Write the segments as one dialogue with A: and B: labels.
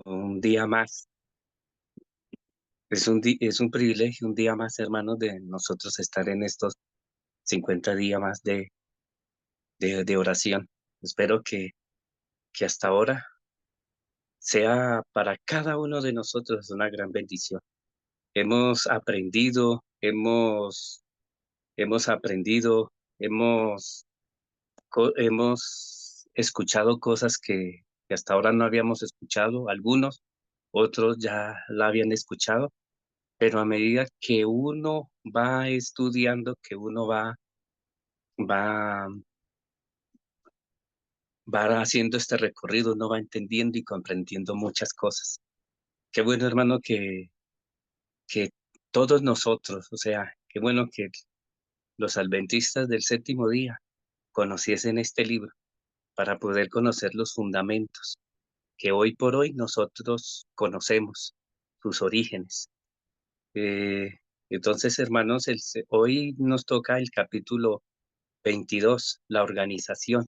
A: Un día más. Es un privilegio, un día más, hermanos, de nosotros estar en estos 50 días más de oración. Espero que hasta ahora sea para cada uno de nosotros una gran bendición. Hemos aprendido, hemos aprendido, hemos escuchado cosas que hasta ahora no habíamos escuchado, algunos, otros ya la habían escuchado. Pero a medida que uno va estudiando, que uno va, va haciendo este recorrido, uno va entendiendo y comprendiendo muchas cosas. Qué bueno, hermano, que todos nosotros, o sea, qué bueno que los adventistas del séptimo día conociesen este libro para poder conocer los fundamentos que hoy por hoy nosotros conocemos, sus orígenes. Eh, entonces, hermanos, hoy nos toca el capítulo 22, la organización,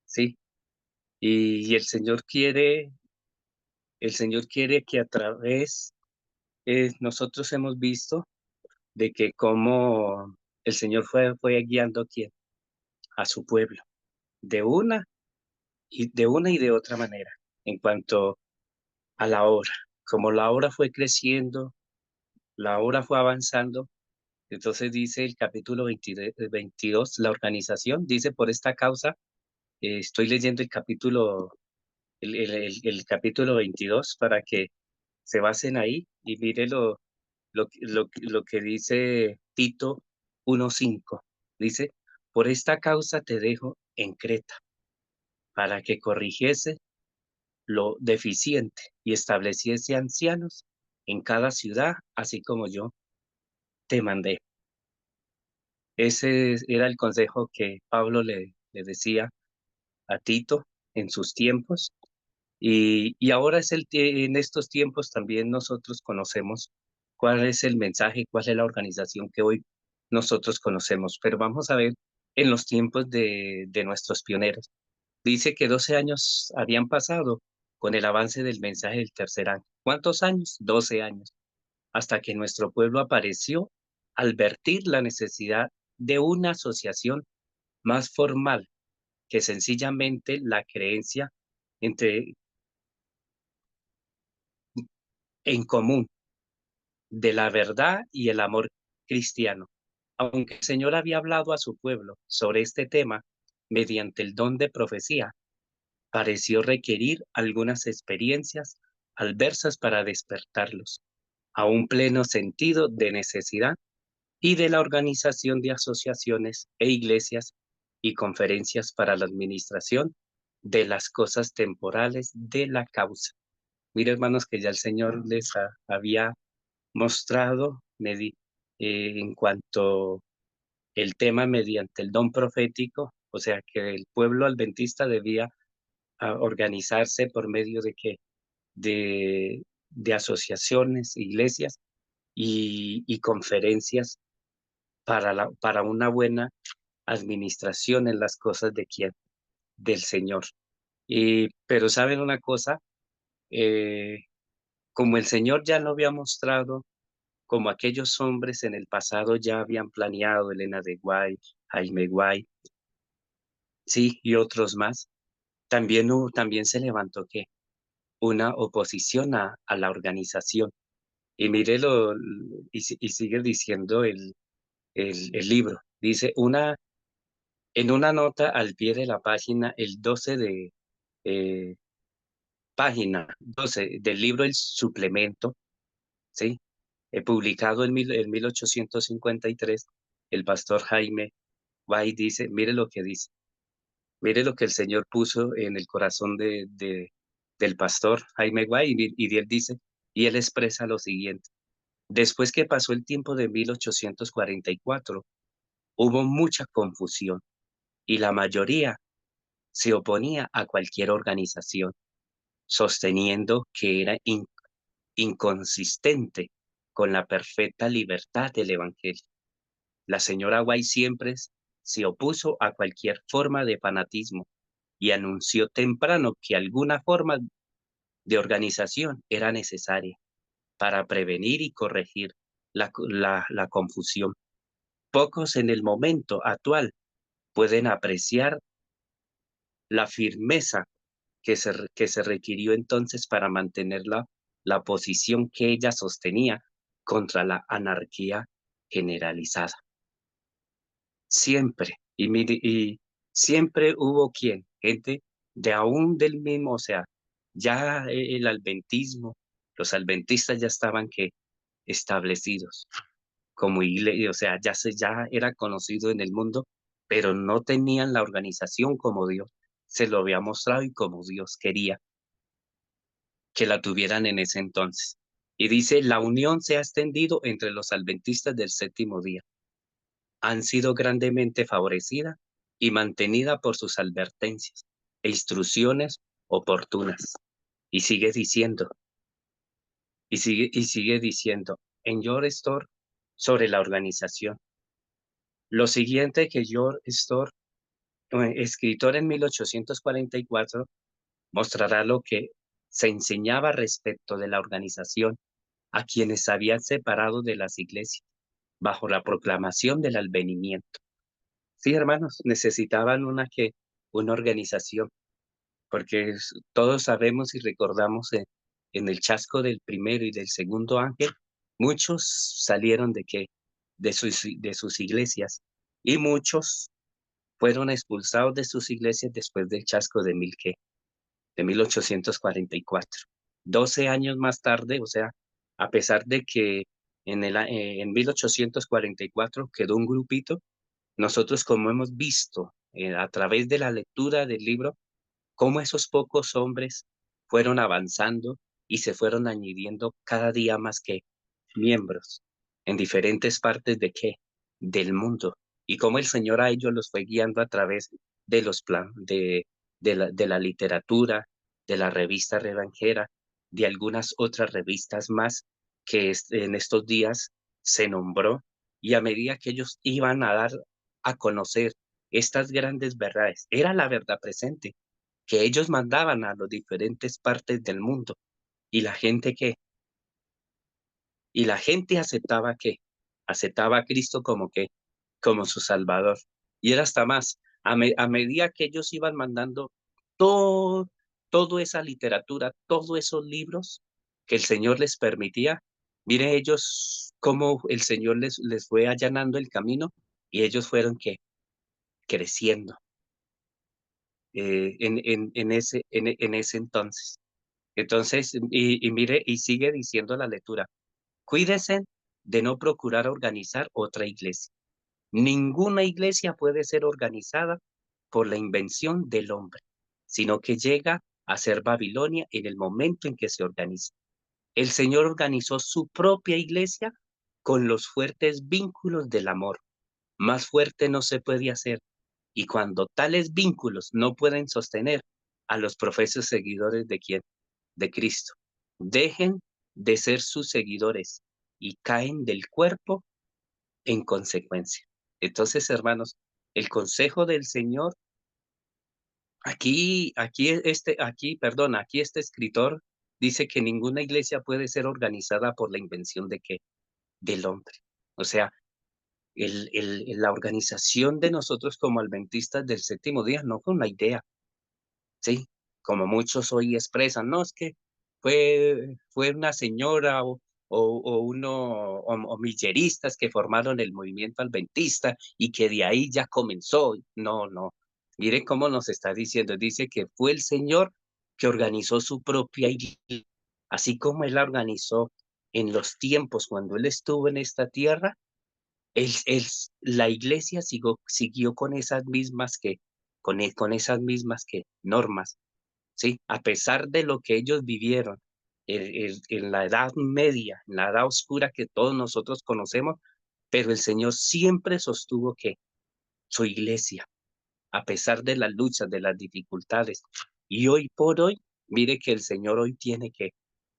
A: ¿sí? Y el Señor quiere que a través, nosotros hemos visto de que cómo el Señor fue guiando a quién, a su pueblo, de una y de otra manera, en cuanto a la obra. Como la obra fue creciendo, la obra fue avanzando, entonces dice el capítulo 22, la organización, dice por esta causa, estoy leyendo el capítulo 22 para que se basen ahí y mire lo que dice Tito 1:5. Dice, por esta causa te dejo en Creta, para que corrigiese lo deficiente y estableciese ancianos en cada ciudad, así como yo te mandé. Ese era el consejo que Pablo le decía a Tito en sus tiempos. Y ahora en estos tiempos también nosotros conocemos cuál es el mensaje, cuál es la organización que hoy nosotros conocemos. Pero vamos a ver en los tiempos de nuestros pioneros. Dice que 12 años habían pasado con el avance del mensaje del tercer año. ¿Cuántos años? 12 años. Hasta que nuestro pueblo apareció al vertir la necesidad de una asociación más formal que sencillamente la creencia entre en común de la verdad y el amor cristiano. Aunque el Señor había hablado a su pueblo sobre este tema mediante el don de profecía, pareció requerir algunas experiencias adversas para despertarlos a un pleno sentido de necesidad y de la organización de asociaciones e iglesias y conferencias para la administración de las cosas temporales de la causa. Mira, hermanos, que ya el Señor les había mostrado en cuanto el tema mediante el don profético, o sea que el pueblo adventista debía organizarse por medio de que de asociaciones, iglesias y conferencias para una buena administración en las cosas de quién, del Señor. Pero saben una cosa, Eh, como el Señor ya lo había mostrado, como aquellos hombres en el pasado ya habían planeado, Elena de Guay, Jaime Guay, sí, y otros más, también se levantó que una oposición a la organización. Y mírelo, y sigue diciendo el libro. Dice, en una nota al pie de la página, el 12 eh, página 12 del libro El Suplemento, ¿sí? Publicado en 1853, el pastor Jaime White dice, mire lo que dice, mire lo que el Señor puso en el corazón del pastor Jaime White, y él dice, y él expresa lo siguiente: después que pasó el tiempo de 1844, hubo mucha confusión y la mayoría se oponía a cualquier organización, sosteniendo que era inconsistente con la perfecta libertad del Evangelio. La señora White siempre se opuso a cualquier forma de fanatismo y anunció temprano que alguna forma de organización era necesaria para prevenir y corregir la confusión. Pocos en el momento actual pueden apreciar la firmeza que se requirió entonces para mantener la posición que ella sostenía contra la anarquía generalizada. Siempre, y siempre hubo gente de aún del mismo, o sea, ya el adventismo, los adventistas ya estaban establecidos como iglesia, o sea, ya era conocido en el mundo, pero no tenían la organización como Dios se lo había mostrado y como Dios quería que la tuvieran en ese entonces. Y dice, la unión se ha extendido entre los adventistas del séptimo día. Han sido grandemente favorecida y mantenida por sus advertencias e instrucciones oportunas. Y sigue diciendo, y sigue diciendo, en Your Store sobre la organización. Lo siguiente que George Storr, escritor en 1844, mostrará lo que se enseñaba respecto de la organización a quienes habían separado de las iglesias bajo la proclamación del advenimiento. Sí, hermanos, necesitaban una organización, porque todos sabemos y recordamos en el chasco del primero y del segundo ángel, muchos salieron de sus iglesias y muchos fueron expulsados de sus iglesias después del chasco de 1844. 12 años más tarde, o sea, a pesar de que en 1844 quedó un grupito, nosotros como hemos visto a través de la lectura del libro, cómo esos pocos hombres fueron avanzando y se fueron añadiendo cada día más que miembros en diferentes partes del mundo, y cómo el Señor a ellos los fue guiando a través de los de la literatura, de la revista Revanjera, de algunas otras revistas más que en estos días se nombró, y a medida que ellos iban a dar a conocer estas grandes verdades, era la verdad presente que ellos mandaban a las diferentes partes del mundo, y la gente y la gente aceptaba a Cristo como su Salvador. Y era hasta más, a medida que ellos iban mandando todo, toda esa literatura, todos esos libros que el Señor les permitía, mire ellos cómo el Señor les fue allanando el camino, y ellos fueron creciendo en ese entonces. Entonces, y mire, y sigue diciendo la lectura, cuídese de no procurar organizar otra iglesia. Ninguna iglesia puede ser organizada por la invención del hombre, sino que llega a ser Babilonia en el momento en que se organiza. El Señor organizó su propia iglesia con los fuertes vínculos del amor. Más fuerte no se puede hacer. Y cuando tales vínculos no pueden sostener a los profesos seguidores de quién, de Cristo, dejen de ser sus seguidores y caen del cuerpo en consecuencia. Entonces, hermanos, el consejo del Señor, aquí este escritor dice que ninguna iglesia puede ser organizada por la invención del hombre. O sea, la organización de nosotros como adventistas del séptimo día no fue una idea, ¿sí? Como muchos hoy expresan, no, es que fue una señora o milleristas que formaron el movimiento adventista y que de ahí ya comenzó. No, no. Miren cómo nos está diciendo. Dice que fue el Señor que organizó su propia iglesia, así como Él la organizó en los tiempos cuando Él estuvo en esta tierra. La iglesia siguió con esas mismas con esas mismas normas, ¿sí? A pesar de lo que ellos vivieron en la Edad Media, en la Edad Oscura que todos nosotros conocemos, pero el Señor siempre sostuvo que su iglesia, a pesar de las luchas, de las dificultades, y hoy por hoy, mire que el Señor hoy tiene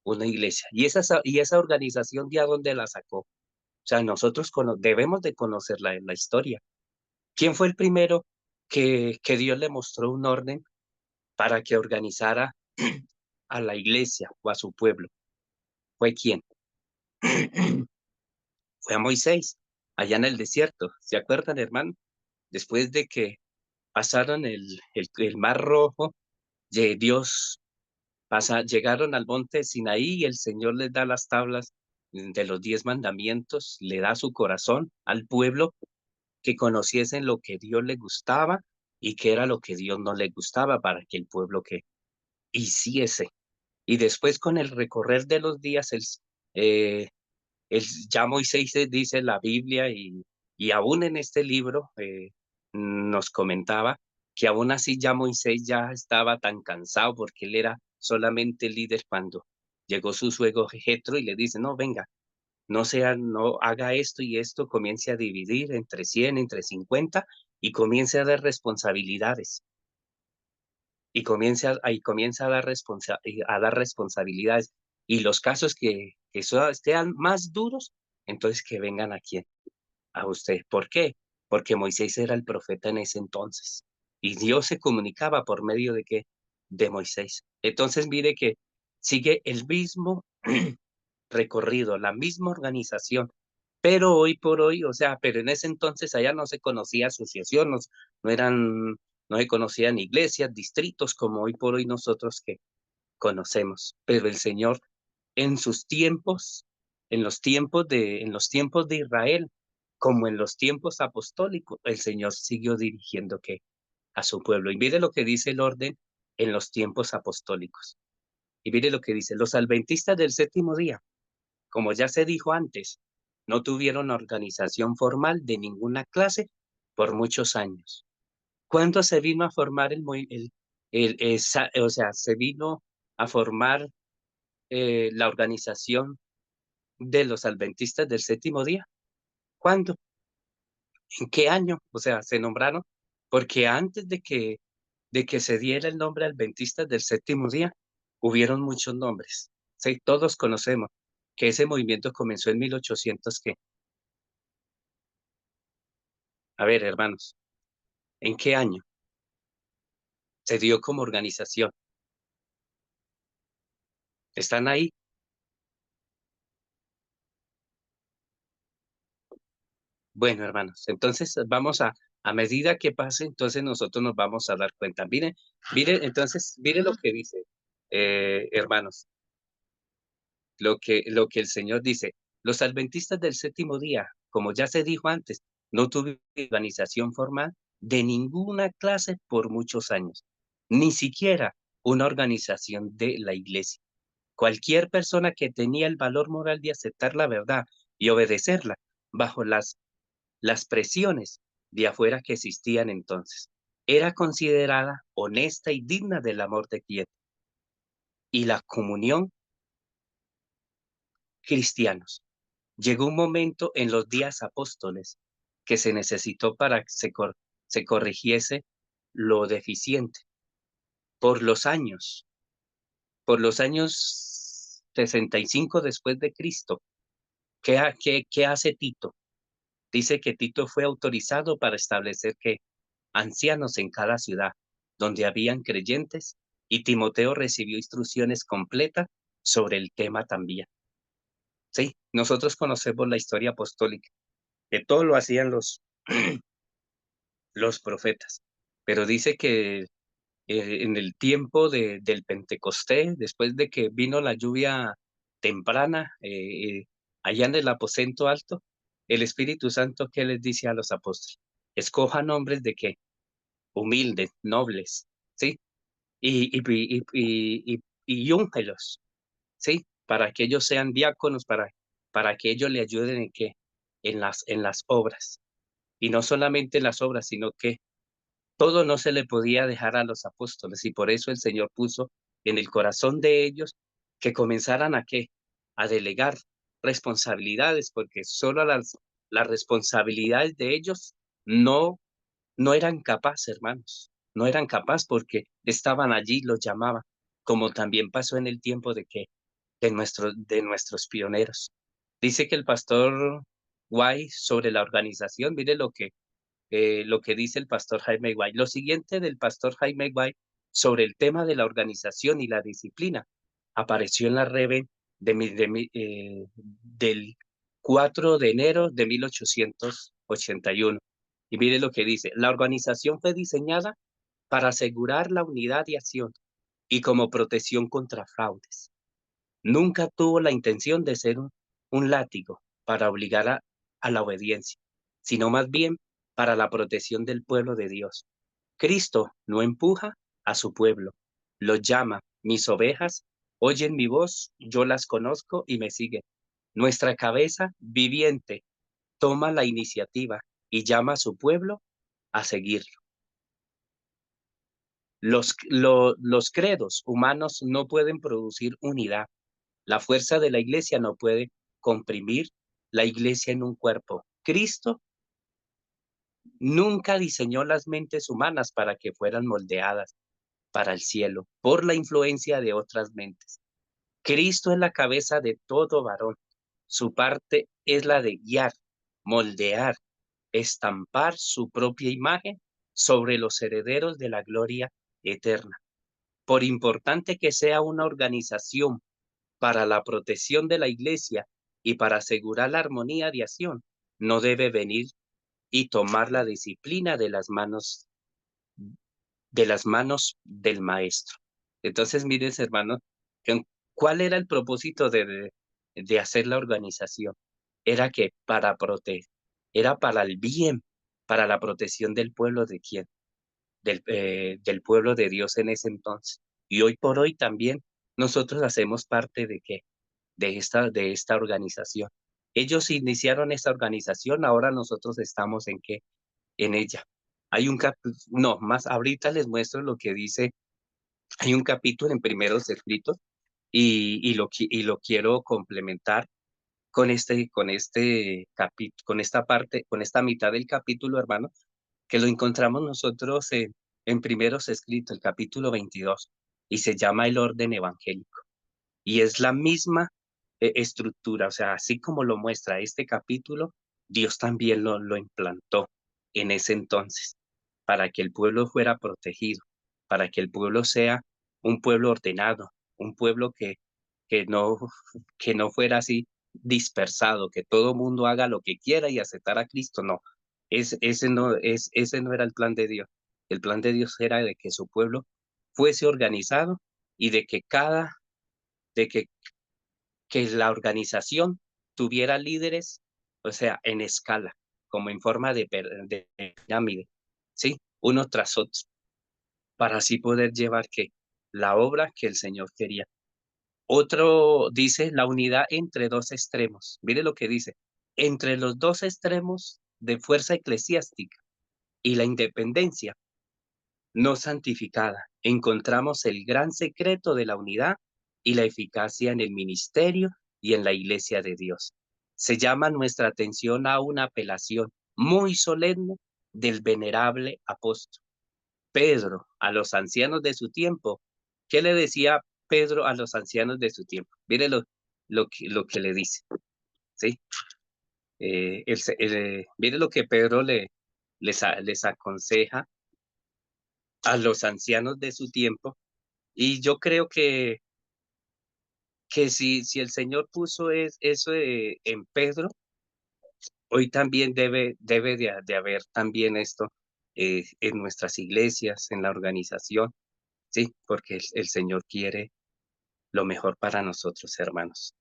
A: una iglesia. Y esa organización, ¿de a dónde la sacó? O sea, nosotros debemos de conocer la historia. ¿Quién fue el primero que Dios le mostró un orden para que organizara a la iglesia o a su pueblo. ¿Fue quién? Fue a Moisés, allá en el desierto. ¿Se acuerdan, hermano? Después de que pasaron el Mar Rojo, Dios llegaron al monte Sinaí y el Señor les da las tablas de los 10 mandamientos, le da su corazón al pueblo que conociesen lo que Dios le gustaba y qué era lo que Dios no le gustaba para que el pueblo que hiciese. Y después con el recorrer de los días, eh, ya Moisés dice la Biblia y aún en este libro nos comentaba que aún así ya Moisés ya estaba tan cansado porque él era solamente líder cuando llegó su suegro Jetro y le dice, no, venga, no haga esto y esto, comience a dividir entre 100, entre 50 y comience a dar responsabilidades. Y comienza a dar, a dar responsabilidades. Y los casos que sean más duros, entonces que vengan aquí a usted. ¿Por qué? Porque Moisés era el profeta en ese entonces. Y Dios se comunicaba por medio de qué? De Moisés. Entonces mire que sigue el mismo recorrido, la misma organización, pero hoy por hoy, o sea, pero en ese entonces allá no se conocía asociaciones, no eran, no se conocían iglesias, distritos como hoy por hoy nosotros que conocemos, pero el Señor en sus tiempos, en los tiempos de Israel, como en los tiempos apostólicos, el Señor siguió dirigiendo que a su pueblo. Y mire lo que dice el orden en los tiempos apostólicos. Y mire lo que dice, los adventistas del séptimo día, como ya se dijo antes, no tuvieron organización formal de ninguna clase por muchos años. ¿Cuándo se vino a formar o sea, se vino a formar la organización de los adventistas del séptimo día? ¿Cuándo? ¿En qué año? O sea, se nombraron, porque antes de que se diera el nombre adventistas del séptimo día, hubieron muchos nombres. Sí, todos conocemos que ese movimiento comenzó en 1800, ¿qué? A ver, hermanos, ¿en qué año se dio como organización? ¿Están ahí? Bueno, hermanos, entonces a medida que pase, entonces nosotros nos vamos a dar cuenta. Mire lo que dice, hermanos, lo que el Señor dice. Los adventistas del séptimo día, como ya se dijo antes, no tuvieron organización formal de ninguna clase por muchos años, ni siquiera una organización de la iglesia. Cualquier persona que tenía el valor moral de aceptar la verdad y obedecerla bajo las presiones de afuera que existían entonces, era considerada honesta y digna del amor de Dios y la comunión cristianos. Llegó un momento en los días apóstoles que se necesitó para que se corrigiese lo deficiente. Por los años, por los años 65 después de Cristo, ¿qué hace Tito? Dice que Tito fue autorizado para establecer que ancianos en cada ciudad donde habían creyentes y Timoteo recibió instrucciones completas sobre el tema también. Sí, nosotros conocemos la historia apostólica, que todo lo hacían los profetas, pero dice que en el tiempo del Pentecostés, después de que vino la lluvia temprana, allá en el aposento alto, el Espíritu Santo, ¿qué les dice a los apóstoles? Escojan hombres de qué, humildes, nobles, ¿sí? Y úngelos, ¿sí? Para que ellos sean diáconos, para que ellos le ayuden en qué, en las obras. Y no solamente en las obras, sino que todo no se le podía dejar a los apóstoles y por eso el Señor puso en el corazón de ellos que comenzaran a qué, a delegar responsabilidades, porque solo las responsabilidades de ellos no no eran capaces, hermanos, no eran capaces porque estaban allí, los llamaban, como también pasó en el tiempo de nuestros pioneros. Dice que el pastor White sobre la organización, mire lo que dice el pastor Jaime White. Lo siguiente del pastor Jaime White sobre el tema de la organización y la disciplina. apareció en la Reven del 4 de enero de 1881. Y mire lo que dice: la organización fue diseñada para asegurar la unidad de acción y como protección contra fraudes. Nunca tuvo la intención de ser un látigo para obligar a la obediencia, sino más bien para la protección del pueblo de Dios. Cristo no empuja a su pueblo, los llama: mis ovejas oyen mi voz, yo las conozco y me siguen. Nuestra cabeza viviente toma la iniciativa y llama a su pueblo a seguirlo. Los credos humanos no pueden producir unidad. La fuerza de la iglesia no puede comprimir la iglesia en un cuerpo. Cristo nunca diseñó las mentes humanas para que fueran moldeadas para el cielo por la influencia de otras mentes. Cristo es la cabeza de todo varón. Su parte es la de guiar, moldear, estampar su propia imagen sobre los herederos de la gloria eterna. Por importante que sea una organización para la protección de la iglesia y para asegurar la armonía de acción, no debe venir y tomar la disciplina de las manos del maestro. Entonces, miren, hermanos, ¿cuál era el propósito de hacer la organización? Era que para proteger, era para el bien, para la protección del pueblo de quién, del pueblo de Dios en ese entonces. Y hoy por hoy también nosotros hacemos parte de qué, de esta organización. Ellos iniciaron esta organización, ahora nosotros estamos en qué, en ella. Hay un no, más ahorita les muestro lo que dice, hay un capítulo en Primeros Escritos y lo quiero complementar con este capítulo, con esta parte, con esta mitad del capítulo, hermano, que lo encontramos nosotros en Primeros Escritos, el capítulo 22, y se llama el orden evangélico. Y es la misma estructura, o sea, así como lo muestra este capítulo, Dios también lo implantó en ese entonces, para que el pueblo fuera protegido, para que el pueblo sea un pueblo ordenado, un pueblo que no, que no fuera así dispersado, que todo mundo haga lo que quiera y aceptar a Cristo. No, ese no era el plan de Dios. El plan de Dios era de que su pueblo fuese organizado y de que la organización tuviera líderes, o sea, en escala, como en forma de pirámide, ¿sí? Uno tras otro, para así poder llevar que la obra que el Señor quería. Otro dice la unidad entre dos extremos. Mire lo que dice: entre los dos extremos de fuerza eclesiástica y la independencia no santificada, encontramos el gran secreto de la unidad y la eficacia en el ministerio y en la iglesia de Dios. Se llama nuestra atención a una apelación muy solemne del venerable apóstol Pedro a los ancianos de su tiempo. ¿Qué le decía Pedro a los ancianos de su tiempo? Mire lo que le dice, ¿sí? Mire lo que Pedro les aconseja a los ancianos de su tiempo. Y yo creo que si el Señor puso eso en Pedro, hoy también debe de haber también esto en nuestras iglesias, en la organización, ¿sí? Porque el Señor quiere lo mejor para nosotros, hermanos.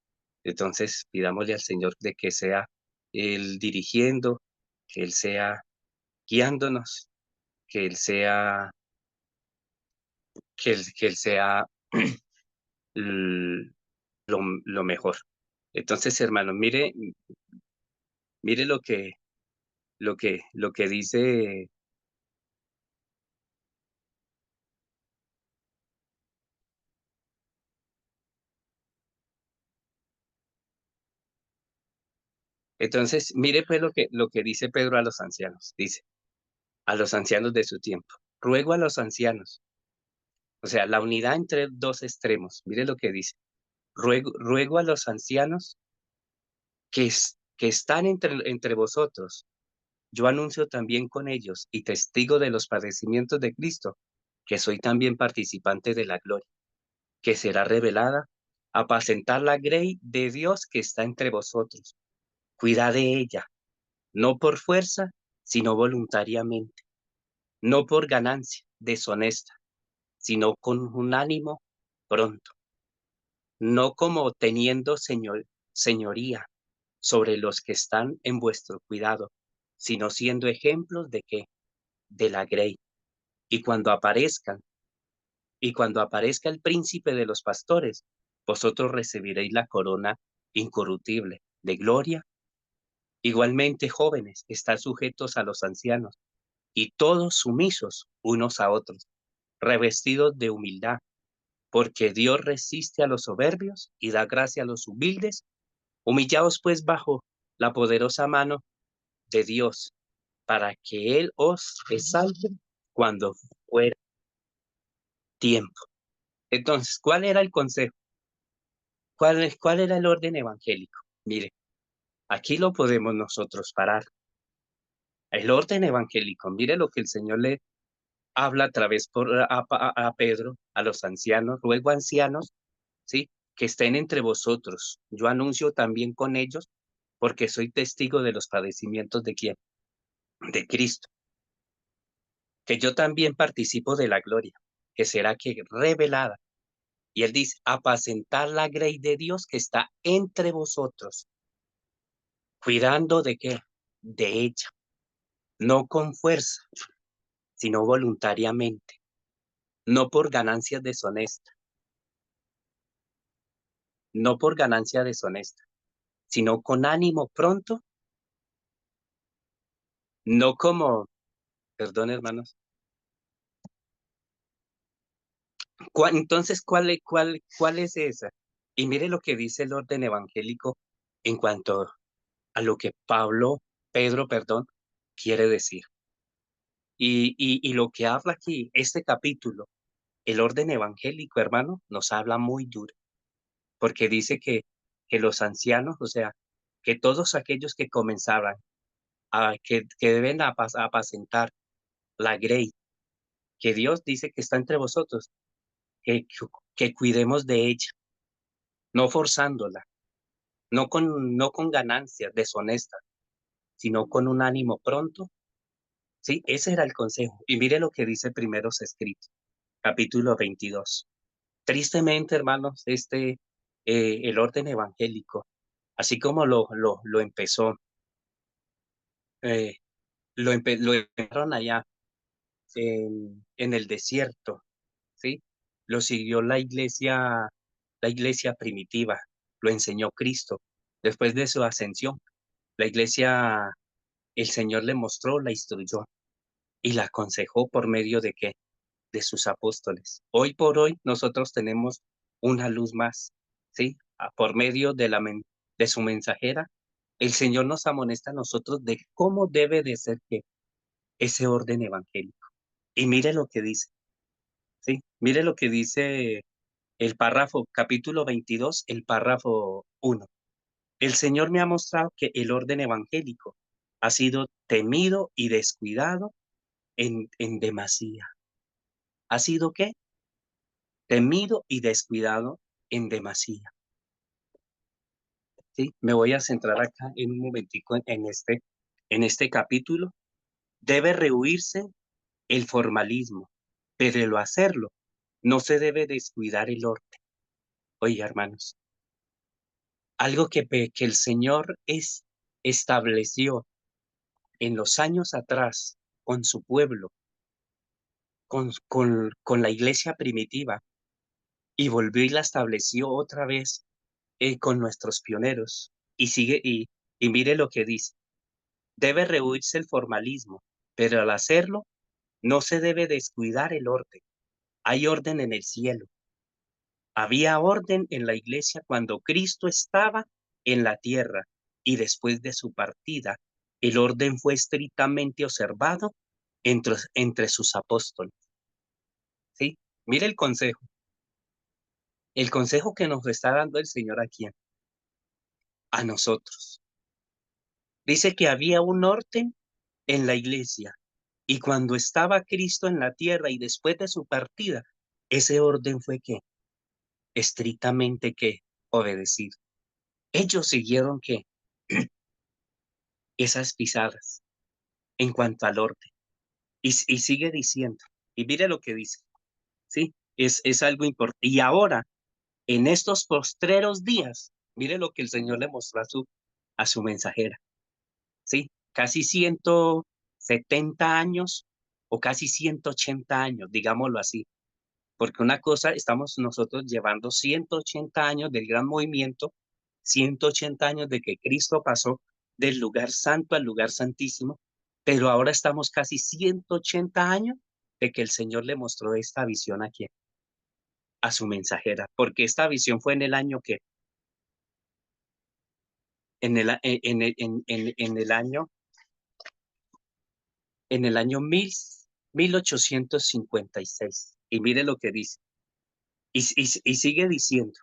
A: Entonces, pidámosle al Señor de que sea Él dirigiendo, que Él sea guiándonos, que Él sea, que él sea l- lo mejor. Entonces, hermano, mire lo que dice. Entonces, mire pues lo que dice Pedro a los ancianos. Dice, a los ancianos de su tiempo: ruego a los ancianos, o sea, la unidad entre dos extremos. Mire lo que dice: ruego a los ancianos que están entre vosotros. Yo anuncio también con ellos y testigo de los padecimientos de Cristo, que soy también participante de la gloria, que será revelada apacentar la grey de Dios que está entre vosotros. Cuidad de ella, no por fuerza, sino voluntariamente, no por ganancia deshonesta, sino con un ánimo pronto, no como teniendo señoría sobre los que están en vuestro cuidado, sino siendo ejemplos de qué, de la grey. Y cuando aparezcan, y cuando aparezca el príncipe de los pastores, vosotros recibiréis la corona incorruptible de gloria. Igualmente, jóvenes, estad sujetos a los ancianos, y todos sumisos unos a otros, revestidos de humildad, porque Dios resiste a los soberbios y da gracia a los humildes. Humillaos pues bajo la poderosa mano de Dios, para que Él os exalte cuando fuera tiempo. Entonces, ¿cuál era el consejo? ¿Cuál era el orden evangélico? Mire, aquí lo podemos nosotros parar. El orden evangélico, mire lo que el Señor le habla a través a Pedro, a los ancianos, luego ancianos, ¿sí? Que estén entre vosotros. Yo anuncio también con ellos, porque soy testigo de los padecimientos de quién, de Cristo, que yo también participo de la gloria, que será que revelada. Y él dice, apacentar la grey de Dios que está entre vosotros, cuidando de qué, de ella, no con fuerza, sino voluntariamente, no por ganancias deshonestas, no por ganancia deshonesta, sino con ánimo pronto, no como, perdón hermanos, entonces, ¿cuál es esa? Y mire lo que dice el orden evangélico en cuanto a lo que Pedro, perdón, quiere decir. Y lo que habla aquí, este capítulo, el orden evangélico, hermano, nos habla muy duro, porque dice que los ancianos, o sea, que todos aquellos que comenzaban, que deben apacentar la grey, que Dios dice que está entre vosotros, que, que cuidemos de ella, no forzándola, no con ganancias deshonestas, sino con un ánimo pronto. Sí, ese era el consejo. Y mire lo que dice Primeros Escritos, capítulo 22. Tristemente, hermanos, el orden evangélico, así como lo empezó, eh, lo empezaron allá en el desierto, ¿sí? Lo siguió la iglesia primitiva, lo enseñó Cristo. Después de su ascensión, la iglesia, el Señor le mostró, la instruyó y la aconsejó por medio de qué, de sus apóstoles. Hoy por hoy nosotros tenemos una luz más, ¿sí? Por medio de su mensajera, el Señor nos amonesta a nosotros de cómo debe de ser que ese orden evangélico. Y mire lo que dice, ¿sí? Mire lo que dice el párrafo, capítulo 22, el párrafo 1. El Señor me ha mostrado que el orden evangélico ha sido temido y descuidado en demasía. ¿Ha sido qué? Temido y descuidado en demasía. ¿Sí? Me voy a centrar acá en un momentico en este capítulo. Debe rehuirse el formalismo, pero al hacerlo no se debe descuidar el orden. Oye, hermanos, algo que el Señor estableció en los años atrás con su pueblo, con la iglesia primitiva, y volvió y la estableció otra vez con nuestros pioneros. Y mire lo que dice. Debe rehuirse el formalismo, pero al hacerlo no se debe descuidar el orden. Hay orden en el cielo. Había orden en la iglesia cuando Cristo estaba en la tierra y después de su partida, el orden fue estrictamente observado entre sus apóstoles. ¿Sí? Mire el consejo que nos está dando el Señor aquí a nosotros. Dice que había un orden en la iglesia y cuando estaba Cristo en la tierra y después de su partida, ese orden fue ¿qué? estrictamente que obedecer. Ellos siguieron que esas pisadas en cuanto al orden. Y sigue diciendo, y mire lo que dice, ¿sí? Es algo importante. Y ahora, en estos postreros días, mire lo que el Señor le mostró a su mensajera, ¿sí? Casi 170 años o casi 180 años, digámoslo así. Porque una cosa, estamos nosotros llevando 180 años del gran movimiento, 180 años de que Cristo pasó del lugar santo al lugar santísimo, pero ahora estamos casi 180 años de que el Señor le mostró esta visión aquí a su mensajera, porque esta visión fue en el año que, en el año, en el año 1856. Y mire lo que dice. Y sigue diciendo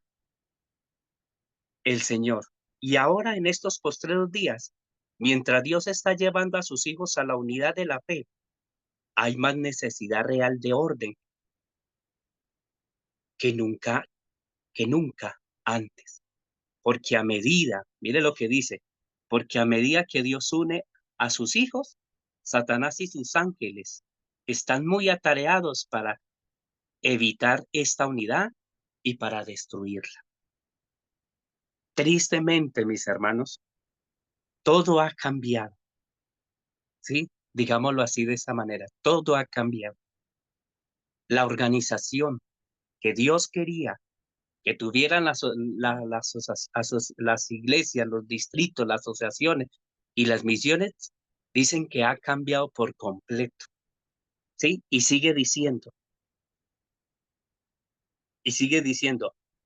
A: el Señor. Y ahora en estos postreros días, mientras Dios está llevando a sus hijos a la unidad de la fe, hay más necesidad real de orden que nunca, que nunca antes. Porque a medida, mire lo que dice, porque a medida que Dios une a sus hijos, Satanás y sus ángeles están muy atareados para evitar esta unidad y para destruirla. Tristemente, mis hermanos, todo ha cambiado, ¿sí? Digámoslo así de esa manera, todo ha cambiado. La organización que Dios quería que tuvieran las iglesias, los distritos, las asociaciones y las misiones, dicen que ha cambiado por completo, ¿sí? Y sigue diciendo,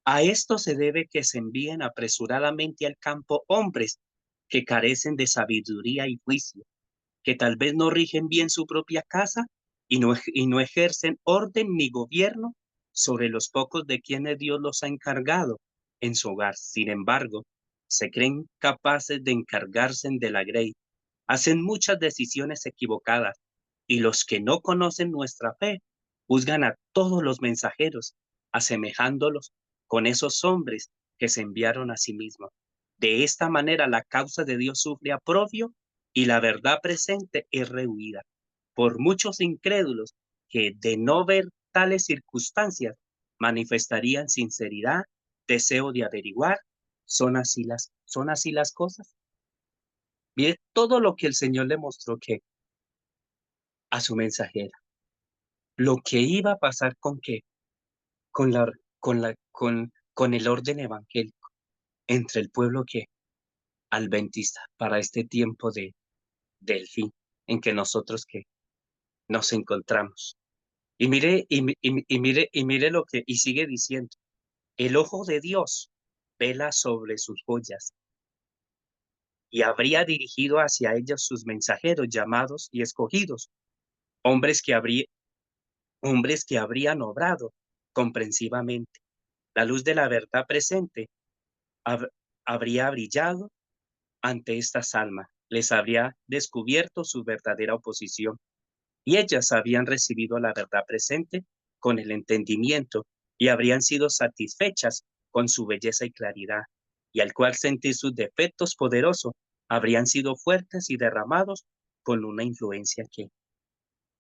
A: a esto se debe que se envíen apresuradamente al campo hombres que carecen de sabiduría y juicio, que tal vez no rigen bien su propia casa y no ejercen orden ni gobierno sobre los pocos de quienes Dios los ha encargado en su hogar. Sin embargo, se creen capaces de encargarse de la grey, hacen muchas decisiones equivocadas y los que no conocen nuestra fe juzgan a todos los mensajeros, asemejándolos con esos hombres que se enviaron a sí mismos. De esta manera la causa de Dios sufre aprobio y la verdad presente es rehuida por muchos incrédulos que de no ver tales circunstancias manifestarían sinceridad, deseo de averiguar, son así las cosas. Mire todo lo que el Señor le mostró que a su mensajera, lo que iba a pasar con qué, con con el orden evangélico entre el pueblo que adventista para este tiempo del fin en que nosotros que nos encontramos. Y mire, y mire lo que, y sigue diciendo, el ojo de Dios vela sobre sus joyas y habría dirigido hacia ellos sus mensajeros llamados y escogidos, hombres que, hombres que habrían obrado comprensivamente. La luz de la verdad presente hab- habría brillado ante estas almas, les habría descubierto su verdadera oposición y ellas habían recibido la verdad presente con el entendimiento y habrían sido satisfechas con su belleza y claridad, y al cual sentir sus defectos poderosos, habrían sido fuertes y derramados con una influencia que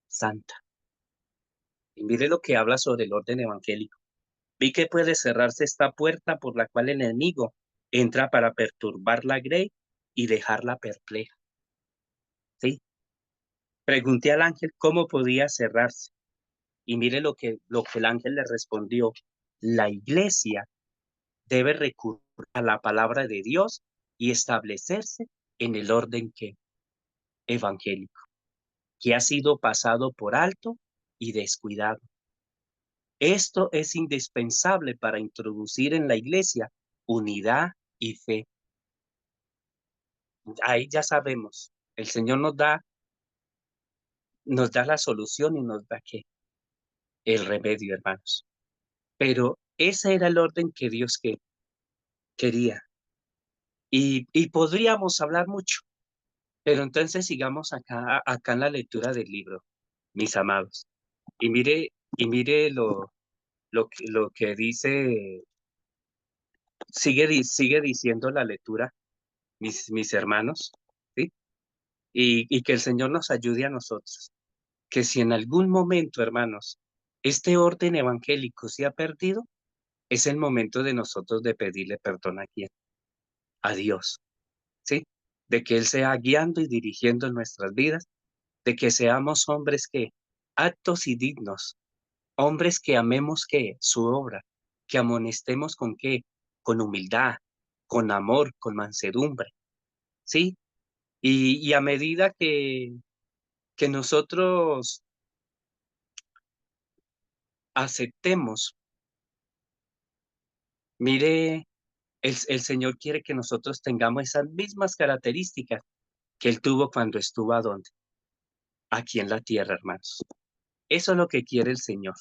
A: santa. Y mire lo que habla sobre el orden evangélico. Vi que puede cerrarse esta puerta por la cual el enemigo entra para perturbar la grey y dejarla perpleja. ¿Sí? Pregunté al ángel cómo podía cerrarse. Y mire lo que el ángel le respondió. La iglesia debe recurrir a la palabra de Dios y establecerse en el orden evangélico, que ha sido pasado por alto y descuidado. Esto es indispensable para introducir en la iglesia unidad y fe. Ahí ya sabemos, el Señor nos da la solución y nos da el remedio, hermanos. Pero ese era el orden que Dios quería. Y podríamos hablar mucho, pero entonces sigamos acá en la lectura del libro, mis amados. Y mire lo que dice sigue diciendo la lectura, mis hermanos, ¿sí? Y que el Señor nos ayude a nosotros, que si en algún momento, hermanos, este orden evangélico se ha perdido, es el momento de nosotros de pedirle perdón a quién, a Dios, ¿sí? De que Él sea guiando y dirigiendo nuestras vidas, de que seamos hombres que, aptos y dignos, hombres que amemos que su obra, que amonestemos con qué, con humildad, con amor, con mansedumbre, ¿sí? Y a medida que nosotros aceptemos, mire, el Señor quiere que nosotros tengamos esas mismas características que Él tuvo cuando estuvo ¿a dónde? Aquí en la tierra, hermanos. Eso es lo que quiere el Señor.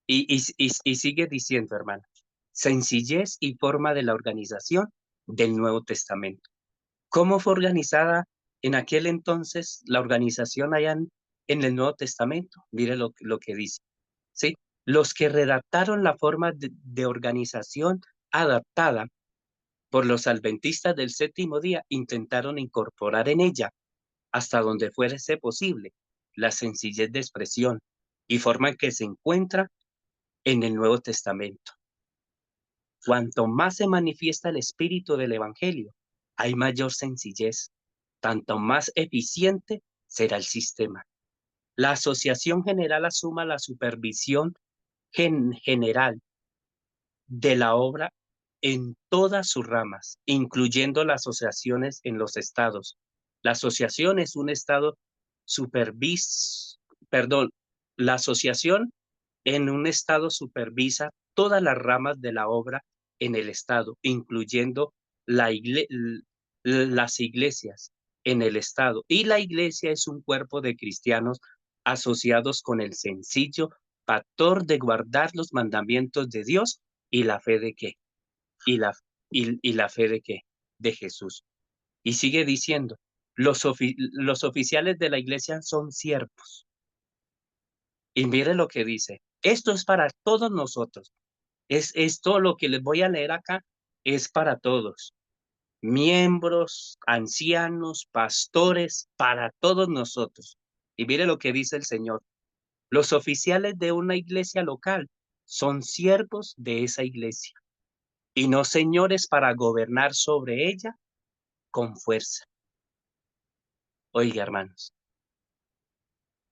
A: Y sigue diciendo, hermano, sencillez y forma de la organización del Nuevo Testamento. ¿Cómo fue organizada en aquel entonces la organización allá en el Nuevo Testamento? Mire lo que dice, ¿sí? Los que redactaron la forma de organización adaptada por los adventistas del séptimo día intentaron incorporar en ella, hasta donde fuese posible, la sencillez de expresión y forma en que se encuentra en el Nuevo Testamento. Cuanto más se manifiesta el espíritu del Evangelio, hay mayor sencillez, tanto más eficiente será el sistema. La Asociación General asuma la supervisión general de la obra en todas sus ramas, incluyendo las asociaciones en los estados. La asociación es un estado perdón, la asociación en un estado supervisa todas las ramas de la obra en el estado, incluyendo las iglesias en el estado. Y la iglesia es un cuerpo de cristianos asociados con el sencillo factor de guardar los mandamientos de Dios y la fe de qué, y la fe de qué, de Jesús. Y sigue diciendo, los oficiales de la iglesia son siervos. Y mire lo que dice, esto es para todos nosotros. Es esto lo que les voy a leer acá, es para todos. Miembros, ancianos, pastores, para todos nosotros. Y mire lo que dice el Señor. Los oficiales de una iglesia local son siervos de esa iglesia y no señores para gobernar sobre ella con fuerza. Oiga, hermanos,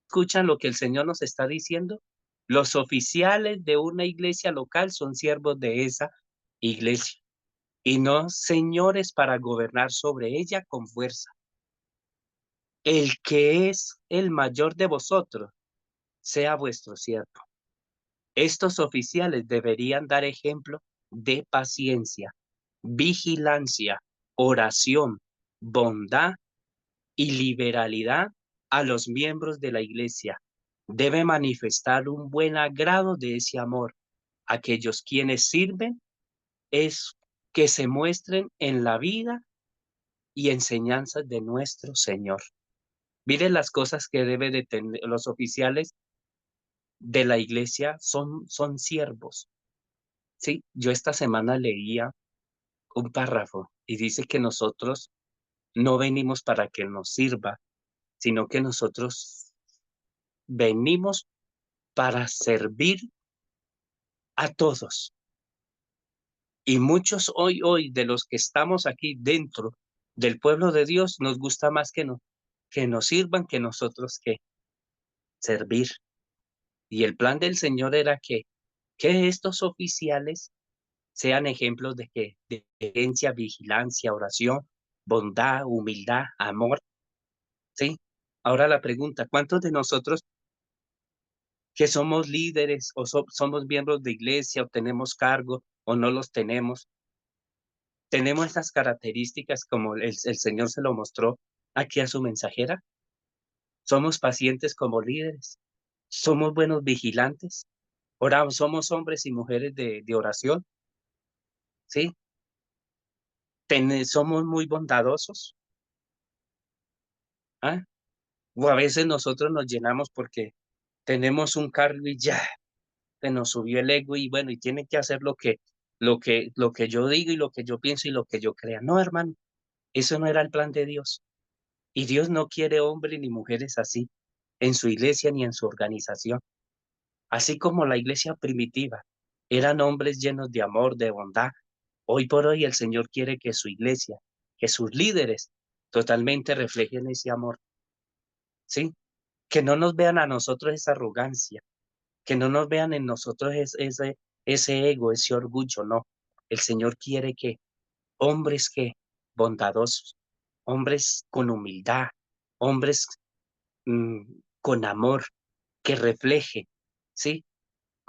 A: ¿escuchan lo que el Señor nos está diciendo? Los oficiales de una iglesia local son siervos de esa iglesia y no señores para gobernar sobre ella con fuerza. El que es el mayor de vosotros sea vuestro siervo. Estos oficiales deberían dar ejemplo de paciencia, vigilancia, oración, bondad y liberalidad a los miembros de la iglesia. Debe manifestar un buen agrado de ese amor. Aquellos quienes sirven es que se muestren en la vida y enseñanzas de nuestro Señor. Miren las cosas que debe de tener los oficiales de la iglesia son siervos. Sí, yo esta semana leía un párrafo y dice que nosotros no venimos para que nos sirva, sino que nosotros venimos para servir a todos. Y muchos hoy de los que estamos aquí dentro del pueblo de Dios nos gusta más que nos sirvan que nosotros que servir. Y el plan del Señor era que estos oficiales sean ejemplos de que de herencia, vigilancia, oración, bondad, humildad, amor, ¿sí? Ahora la pregunta, ¿cuántos de nosotros que somos líderes o somos miembros de iglesia o tenemos cargo o no los tenemos estas características como el Señor se lo mostró aquí a su mensajera? ¿Somos pacientes como líderes? ¿Somos buenos vigilantes? Oramos, somos hombres y mujeres de oración, ¿sí? Somos muy bondadosos, ¿ah? O a veces nosotros nos llenamos porque tenemos un cargo y ya se nos subió el ego y bueno, y tiene que hacer lo que yo digo y lo que yo pienso y lo que yo crea. No, hermano, eso no era el plan de Dios. Y Dios no quiere hombres ni mujeres así en su iglesia ni en su organización. Así como la iglesia primitiva eran hombres llenos de amor, de bondad, hoy por hoy el Señor quiere que su iglesia, que sus líderes totalmente reflejen ese amor, ¿sí? Que no nos vean a nosotros esa arrogancia, que no nos vean en nosotros ese ego, ese orgullo, no. El Señor quiere que hombres que bondadosos, hombres con humildad, hombres mm, con amor, que refleje, ¿sí?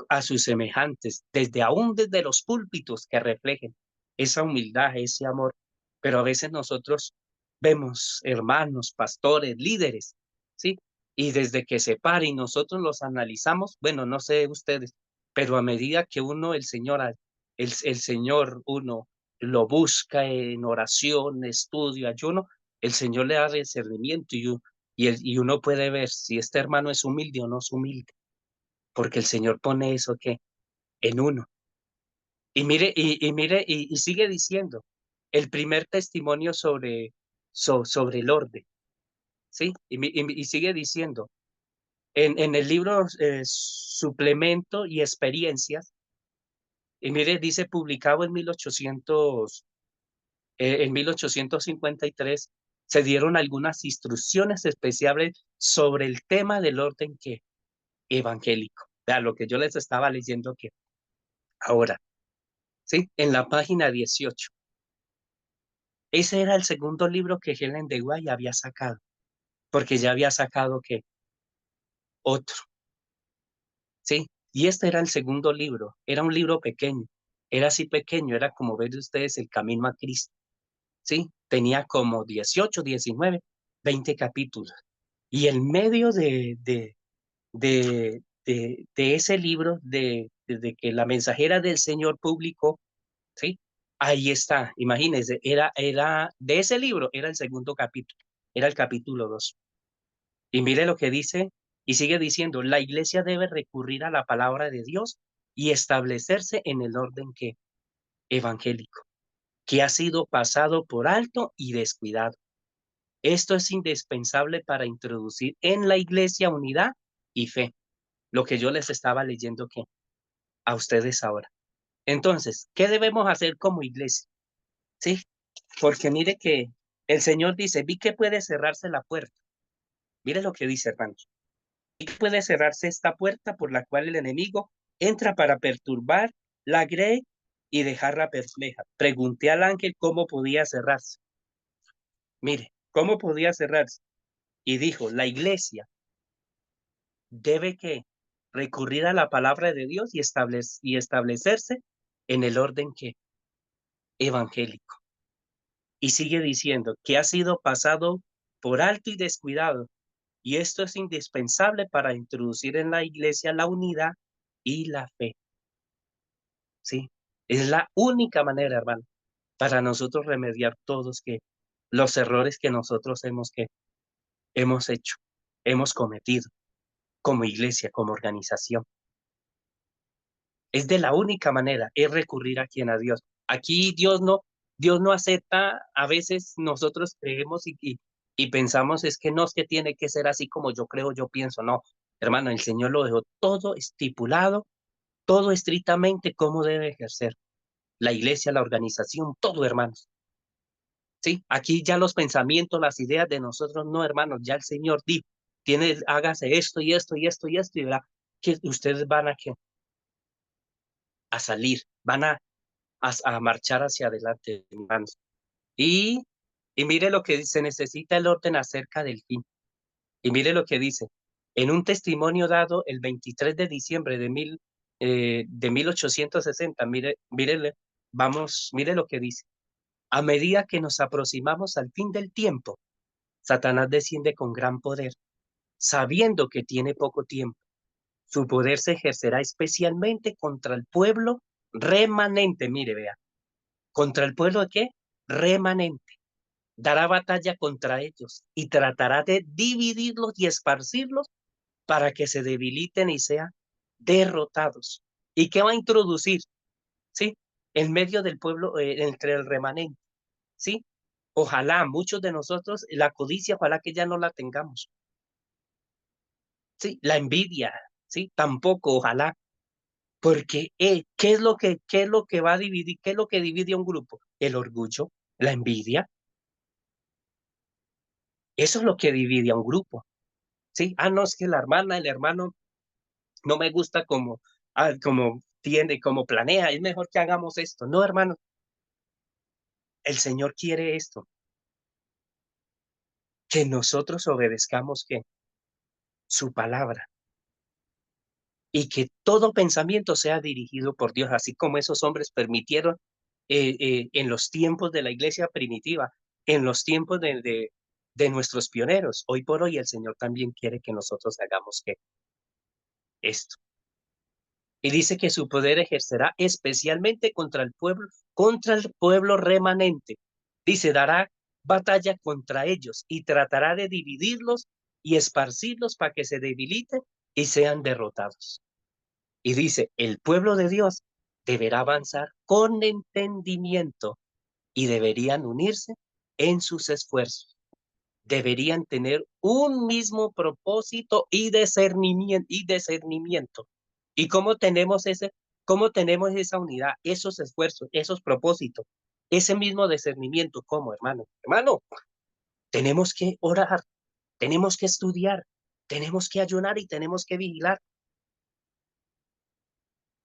A: A sus semejantes, desde los púlpitos, que reflejen esa humildad, ese amor. Pero a veces nosotros vemos hermanos, pastores, líderes, ¿sí? Y desde que se para y nosotros los analizamos, bueno, no sé ustedes, pero a medida que uno, el Señor, uno lo busca en oración, estudio, ayuno, el Señor le da discernimiento y uno puede ver si este hermano es humilde o no es humilde, porque el Señor pone eso que en uno. Y sigue diciendo, el primer testimonio sobre el orden, ¿sí? Y sigue diciendo, en el libro Suplemento y Experiencias, y mire, dice, publicado en 1853, se dieron algunas instrucciones especiales sobre el tema del orden que evangélico. Vea, lo que yo les estaba leyendo que ahora, ¿sí? En la página 18. Ese era el segundo libro que Helen de Guay había sacado, porque ya había sacado que otro, ¿sí? Y este era el segundo libro, era un libro pequeño, era así pequeño, era como ver ustedes el camino a Cristo, ¿sí? Tenía como 18, 19, 20 capítulos. Y en medio de ese libro, de que la mensajera del Señor publicó, ¿sí? Ahí está, imagínense, de ese libro, era el segundo capítulo, era el capítulo 2. Y mire lo que dice, y sigue diciendo, la iglesia debe recurrir a la palabra de Dios y establecerse en el orden que evangélico, que ha sido pasado por alto y descuidado. Esto es indispensable para introducir en la iglesia unidad y fe, lo que yo les estaba leyendo que a ustedes ahora. Entonces, ¿qué debemos hacer como iglesia? Sí, porque mire que el Señor dice, vi que puede cerrarse la puerta. Mire lo que dice, hermanos. Y puede cerrarse esta puerta por la cual el enemigo entra para perturbar la grey y dejarla perpleja. Pregunté al ángel cómo podía cerrarse. Mire, ¿cómo podía cerrarse? Y dijo, la iglesia debe que recurrir a la palabra de Dios y establecerse en el orden que evangélico. Y sigue diciendo que ha sido pasado por alto y descuidado. Y esto es indispensable para introducir en la iglesia la unidad y la fe. ¿Sí? Es la única manera, hermano, para nosotros remediar todos los errores que nosotros hemos hecho, hemos cometido como iglesia, como organización. Es de la única manera, es recurrir a quien a Dios. Aquí Dios no acepta, a veces nosotros creemos y pensamos es que no es que tiene que ser así como yo creo, yo pienso, no, hermano, el Señor lo dejó todo estipulado, todo estrictamente cómo debe ejercer la iglesia, la organización, todo, hermanos. Sí, aquí ya los pensamientos, las ideas de nosotros, no, hermanos, ya el Señor dijo, hágase esto y esto y esto y esto, y verá que ustedes van a salir, a marchar hacia adelante, hermanos. Y, y mire lo que dice, se necesita el orden acerca del fin. Y mire lo que dice, en un testimonio dado el 23 de diciembre de 1860, mire lo que dice. A medida que nos aproximamos al fin del tiempo, Satanás desciende con gran poder, sabiendo que tiene poco tiempo. Su poder se ejercerá especialmente contra el pueblo remanente, mire, vea. ¿Contra el pueblo de qué? Remanente. Dará batalla contra ellos y tratará de dividirlos y esparcirlos para que se debiliten y sean derrotados. ¿Y qué va a introducir? ¿Sí? en medio del pueblo, entre el remanente, ¿sí? Ojalá muchos de nosotros, la codicia, ojalá que ya no la tengamos, ¿sí? La envidia, ¿sí? Tampoco, ojalá, porque qué es lo que va a dividir, qué es lo que divide a un grupo? El orgullo, la envidia, eso es lo que divide a un grupo, ¿sí? Ah, no, es que la hermana, el hermano no me gusta como, como tiene, como planea, es mejor que hagamos esto. No, hermano, el Señor quiere esto, que nosotros obedezcamos que su palabra y que todo pensamiento sea dirigido por Dios, así como esos hombres permitieron en los tiempos de la iglesia primitiva, en los tiempos de nuestros pioneros. Hoy por hoy el Señor también quiere que nosotros hagamos que esto. Y dice que su poder ejercerá especialmente contra el pueblo remanente. Dice, dará batalla contra ellos y tratará de dividirlos y esparcirlos para que se debiliten y sean derrotados. Y dice, el pueblo de Dios deberá avanzar con entendimiento y deberían unirse en sus esfuerzos. Deberían tener un mismo propósito y discernimiento. ¿Y cómo tenemos esa unidad, esos esfuerzos, esos propósitos, ese mismo discernimiento? ¿Cómo, hermano? Hermano, tenemos que orar, tenemos que estudiar, tenemos que ayunar y tenemos que vigilar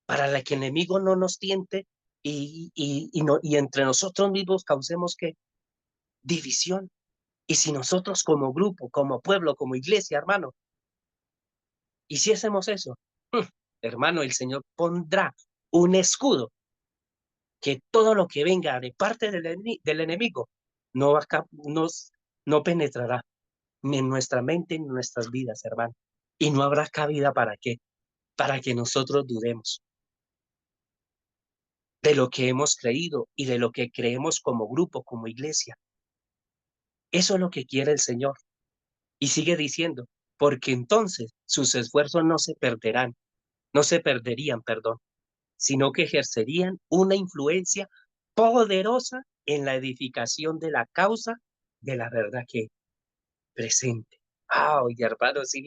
A: para que el enemigo no nos tiente y entre nosotros mismos causemos que división. Y si nosotros como grupo, como pueblo, como iglesia, hermano, hiciésemos eso, hermano, el Señor pondrá un escudo que todo lo que venga de parte del enemigo no, va a, no penetrará ni en nuestra mente ni en nuestras vidas, hermano. Y no habrá cabida para qué, para que nosotros dudemos de lo que hemos creído y de lo que creemos como grupo, como iglesia. Eso es lo que quiere el Señor. Y sigue diciendo, porque entonces sus esfuerzos no se perderían, perdón, sino que ejercerían una influencia poderosa en la edificación de la causa de la verdad que presente. Ah, oye, hermano, sí,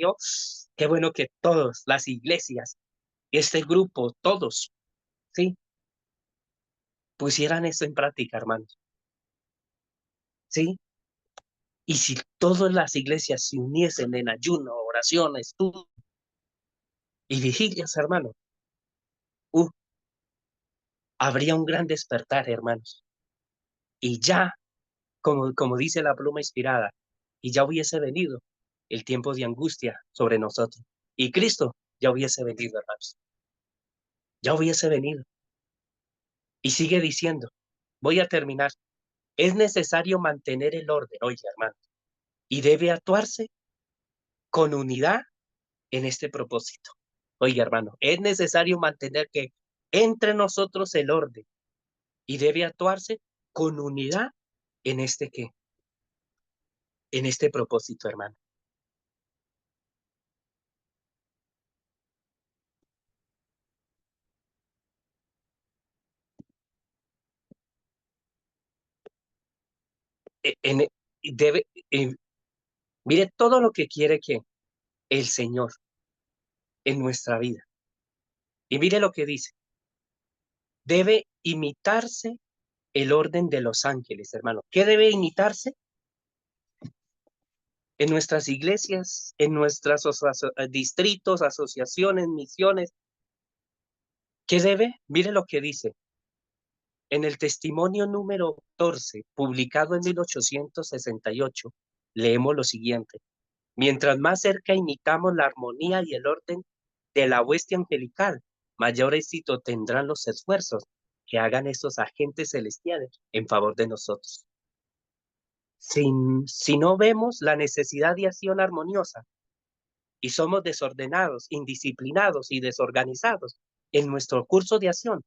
A: qué bueno que todos, las iglesias, este grupo, todos, sí, pusieran eso en práctica, hermanos, sí. Y si todas las iglesias se uniesen en ayuno, oración, estudio y vigilias, hermano, uh, habría un gran despertar, hermanos. Y ya, como dice la pluma inspirada, y ya hubiese venido el tiempo de angustia sobre nosotros. Y Cristo ya hubiese venido, hermanos. Ya hubiese venido. Y sigue diciendo, voy a terminar, es necesario mantener el orden, oye, hermano, y debe actuarse con unidad en este propósito. Oiga, hermano, es necesario mantener que entre nosotros el orden y debe actuarse con unidad en este qué, en este propósito, hermano. En, debe, mire todo lo que quiere que el Señor en nuestra vida. Y mire lo que dice, debe imitarse el orden de los ángeles, hermano. ¿Qué debe imitarse? En nuestras iglesias, en nuestros distritos, asociaciones, misiones. ¿Qué debe? Mire lo que dice. En el testimonio número 14, publicado en 1868, leemos lo siguiente. Mientras más cerca imitamos la armonía y el orden de la hueste angelical, mayor éxito tendrán los esfuerzos que hagan estos agentes celestiales en favor de nosotros. Si no vemos la necesidad de acción armoniosa y somos desordenados, indisciplinados y desorganizados en nuestro curso de acción,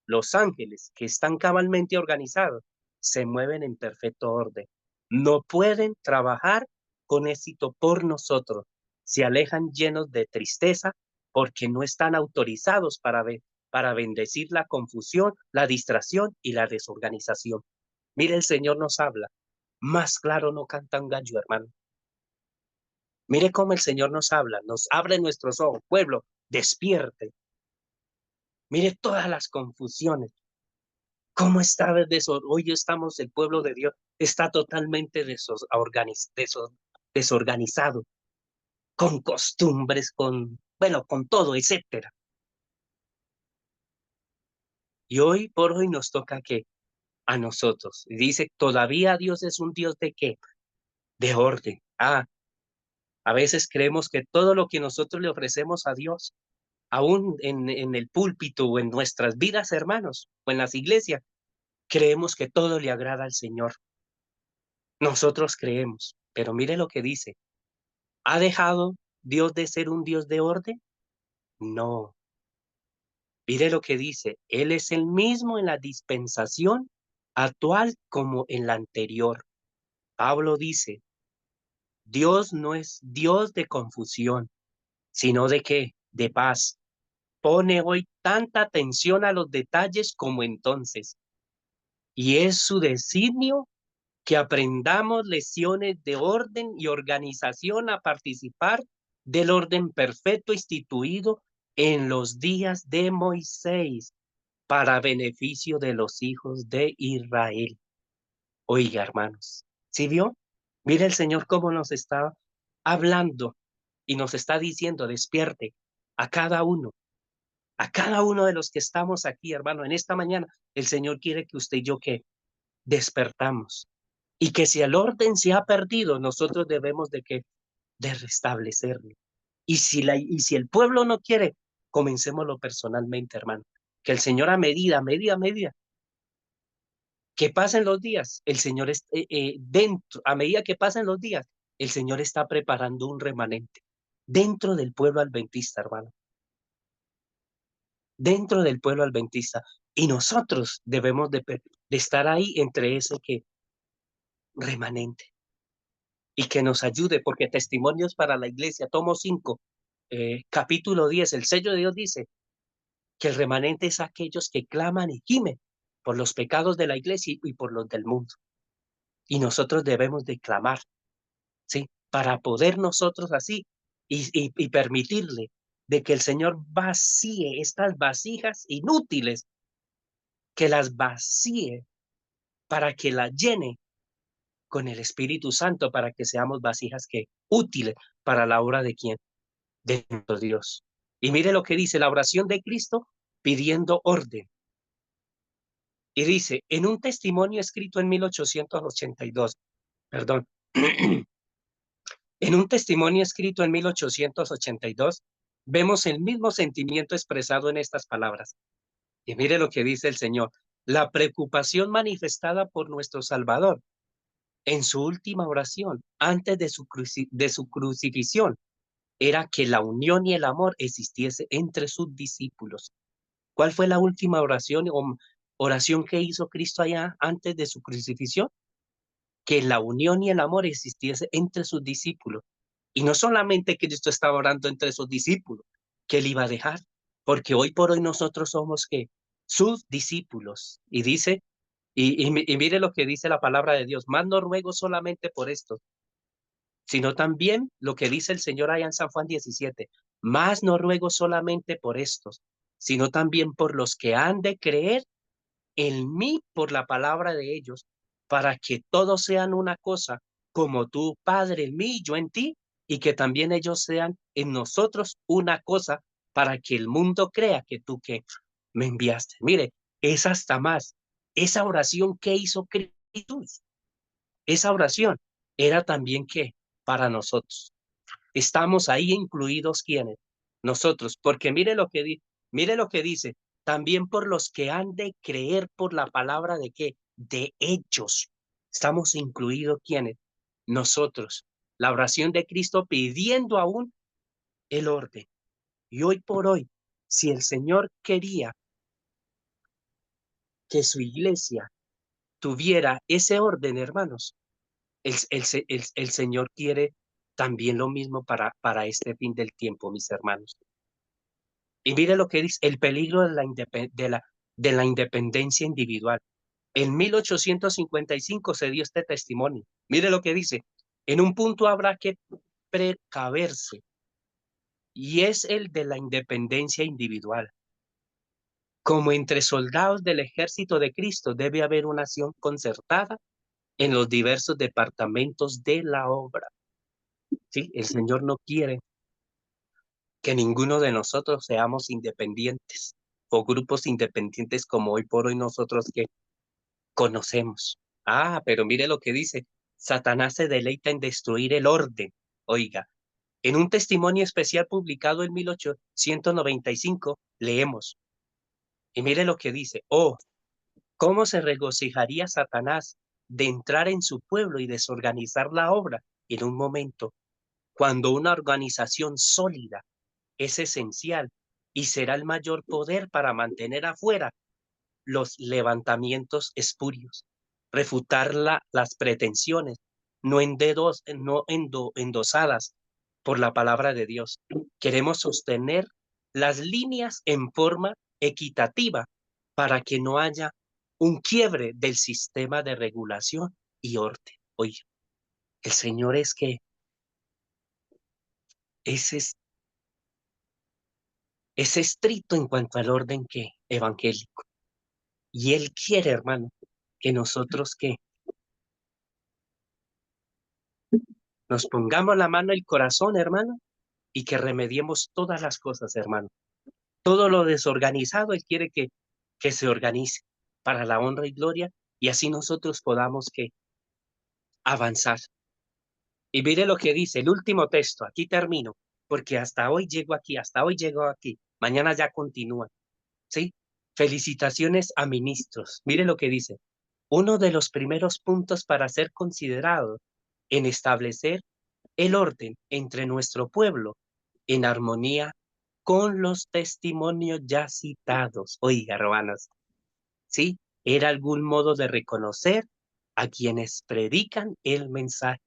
A: los ángeles que están cabalmente organizados se mueven en perfecto orden. No pueden trabajar con éxito por nosotros. Se alejan llenos de tristeza porque no están autorizados para bendecir la confusión, la distracción y la desorganización. Mire, el Señor nos habla. Más claro no canta un gallo, hermano. Mire cómo el Señor nos habla, nos abre nuestros ojos. Pueblo, despierte. Mire todas las confusiones. ¿Cómo está hoy estamos, el pueblo de Dios está totalmente desorganizado, con costumbres, bueno, con todo, etcétera. Y hoy por hoy nos toca que a nosotros. Y dice, todavía Dios es un Dios de qué? De orden. A veces creemos que todo lo que nosotros le ofrecemos a Dios, aún en el púlpito o en nuestras vidas, hermanos, o en las iglesias, creemos que todo le agrada al Señor. Nosotros creemos, pero mire lo que dice. ¿Ha dejado Dios de ser un Dios de orden? No. Mire lo que dice. Él es el mismo en la dispensación actual como en la anterior. Pablo dice, Dios no es Dios de confusión, sino de qué? De paz. Pone hoy tanta atención a los detalles como entonces. Y es su designio que aprendamos lecciones de orden y organización a participar del orden perfecto instituido en los días de Moisés para beneficio de los hijos de Israel. Oiga, hermanos, ¿sí vio? Mire el Señor cómo nos está hablando y nos está diciendo, despierte a cada uno de los que estamos aquí, hermano, en esta mañana. El Señor quiere que usted y yo que despertamos y que si el orden se ha perdido, nosotros debemos de restablecerlo. Y si el pueblo no quiere, comencémoslo personalmente, hermano. Que el Señor a medida que pasen los días, el Señor es a medida que pasen los días, el Señor está preparando un remanente dentro del pueblo adventista, hermano, dentro del pueblo adventista. Y nosotros debemos de estar ahí entre ese remanente y que nos ayude, porque testimonios para la iglesia, tomo 5, capítulo 10, el sello de Dios dice que el remanente es aquellos que claman y gimen por los pecados de la iglesia y por los del mundo. Y nosotros debemos de clamar, ¿sí? Para poder nosotros así y permitirle de que el Señor vacíe estas vasijas inútiles, que las vacíe para que las llene con el Espíritu Santo, para que seamos vasijas que útiles para la obra de quién, de nuestro Dios. Y mire lo que dice la oración de Cristo pidiendo orden. Y dice, en un testimonio escrito en 1882, perdón, en un testimonio escrito en 1882, vemos el mismo sentimiento expresado en estas palabras. Y mire lo que dice el Señor. La preocupación manifestada por nuestro Salvador en su última oración, antes de su crucifixión, era que la unión y el amor existiese entre sus discípulos. ¿Cuál fue la última oración o oración que hizo Cristo allá antes de su crucifixión? Que la unión y el amor existiese entre sus discípulos. Y no solamente que Cristo estaba orando entre sus discípulos, que él iba a dejar, porque hoy por hoy nosotros somos que sus discípulos. Y dice, y mire lo que dice la palabra de Dios, más no ruego solamente por esto, sino también lo que dice el Señor allá en San Juan 17, más no ruego solamente por estos, sino también por los que han de creer en mí por la palabra de ellos, para que todos sean una cosa, como tú, Padre, en mí, yo en ti, y que también ellos sean en nosotros una cosa, para que el mundo crea que tú que me enviaste. Mire, es hasta más. Esa oración que hizo Cristo, esa oración era también que para nosotros. Estamos ahí incluidos quienes, nosotros, porque mire lo que dice, también por los que han de creer por la palabra de qué, de ellos. Estamos incluidos quienes, nosotros. La oración de Cristo pidiendo aún el orden. Y hoy por hoy, si el Señor quería que su iglesia tuviera ese orden, hermanos, el Señor quiere también lo mismo para este fin del tiempo, mis hermanos. Y mire lo que dice, el peligro de de la independencia individual. En 1855 se dio este testimonio. Mire lo que dice, en un punto habrá que precaverse, y es el de la independencia individual. Como entre soldados del ejército de Cristo debe haber una acción concertada en los diversos departamentos de la obra. ¿Sí? El Señor no quiere que ninguno de nosotros seamos independientes o grupos independientes como hoy por hoy nosotros que conocemos. Ah, pero mire lo que dice, Satanás se deleita en destruir el orden. Oiga, en un testimonio especial publicado en 1895, leemos, y mire lo que dice, oh, ¿cómo se regocijaría Satanás de entrar en su pueblo y desorganizar la obra en un momento cuando una organización sólida es esencial y será el mayor poder para mantener afuera los levantamientos espurios, refutar las pretensiones no endosadas por la palabra de Dios? Queremos sostener las líneas en forma equitativa para que no haya un quiebre del sistema de regulación y orden. Oye, el Señor es, es estricto en cuanto al orden que evangélico. Y Él quiere, hermano, que nosotros que nos pongamos la mano en el corazón, hermano, y que remediemos todas las cosas, hermano. Todo lo desorganizado, Él quiere que se organice para la honra y gloria, y así nosotros podamos que avanzar. Y mire lo que dice el último texto, aquí termino, porque hasta hoy llego aquí, hasta hoy llego aquí, mañana ya continúa, ¿sí? Felicitaciones a ministros. Mire lo que dice. Uno de los primeros puntos para ser considerado en establecer el orden entre nuestro pueblo en armonía con los testimonios ya citados. Oiga, hermanos, ¿sí? Era algún modo de reconocer a quienes predican el mensaje.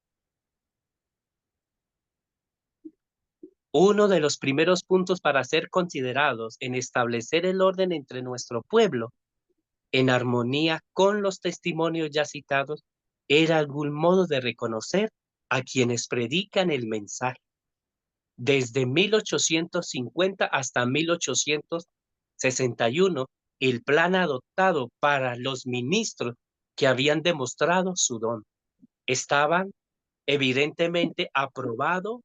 A: Uno de los primeros puntos para ser considerados en establecer el orden entre nuestro pueblo en armonía con los testimonios ya citados era algún modo de reconocer a quienes predican el mensaje. Desde 1850 hasta 1861, el plan adoptado para los ministros que habían demostrado su don estaban evidentemente aprobado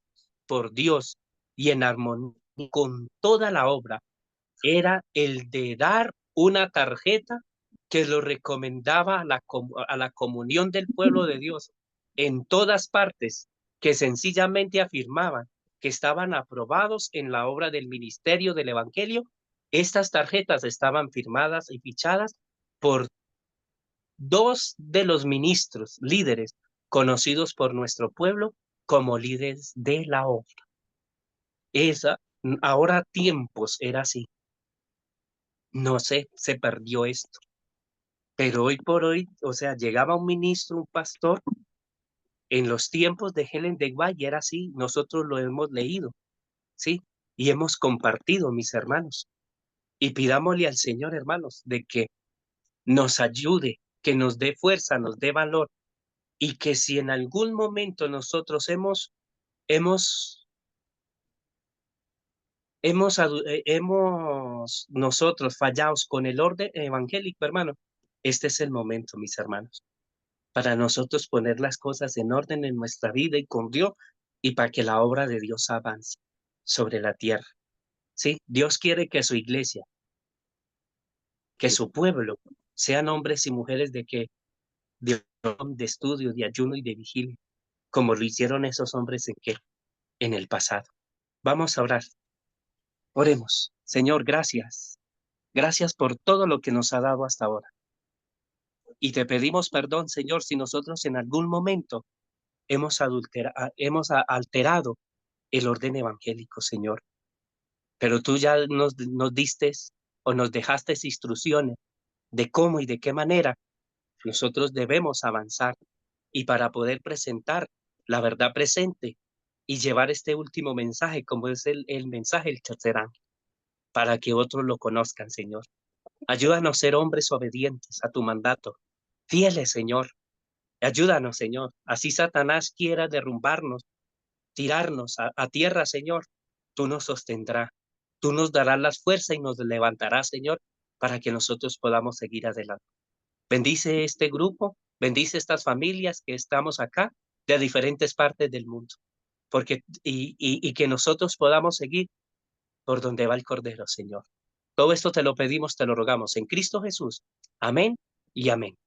A: por Dios y en armonía con toda la obra era el de dar una tarjeta que lo recomendaba a la comunión del pueblo de Dios en todas partes, que sencillamente afirmaban que estaban aprobados en la obra del ministerio del Evangelio. Estas tarjetas estaban firmadas y fichadas por dos de los ministros líderes conocidos por nuestro pueblo como líderes de la obra. Ahora tiempos era así. No sé, se perdió esto. Pero hoy por hoy, o sea, llegaba un ministro, un pastor, en los tiempos de Helen de Guay, y era así, nosotros lo hemos leído, ¿sí? Y hemos compartido, mis hermanos. Y pidámosle al Señor, hermanos, de que nos ayude, que nos dé fuerza, nos dé valor, y que si en algún momento nosotros hemos, hemos nosotros fallados con el orden evangélico, hermano, este es el momento, mis hermanos, para nosotros poner las cosas en orden en nuestra vida y con Dios y para que la obra de Dios avance sobre la tierra. Sí, Dios quiere que su iglesia, que su pueblo sean hombres y mujeres de estudio, de ayuno y de vigilia, como lo hicieron esos hombres en el pasado. Vamos a orar. Oremos. Señor, gracias. Gracias por todo lo que nos ha dado hasta ahora. Y te pedimos perdón, Señor, si nosotros en algún momento hemos alterado el orden evangélico, Señor. Pero tú ya nos diste o nos dejaste instrucciones de cómo y de qué manera nosotros debemos avanzar y para poder presentar la verdad presente y llevar este último mensaje, como es el mensaje del tercer ángel. para que otros lo conozcan, Señor. Ayúdanos a ser hombres obedientes a tu mandato, fieles, Señor. Ayúdanos, Señor. Así Satanás quiera derrumbarnos, tirarnos a tierra, Señor. Tú nos sostendrás, tú nos darás las fuerzas y nos levantarás, Señor, para que nosotros podamos seguir adelante. Bendice este grupo, bendice estas familias que estamos acá de diferentes partes del mundo, porque y que nosotros podamos seguir por donde va el Cordero, Señor. Todo esto te lo pedimos, te lo rogamos en Cristo Jesús. Amén y amén.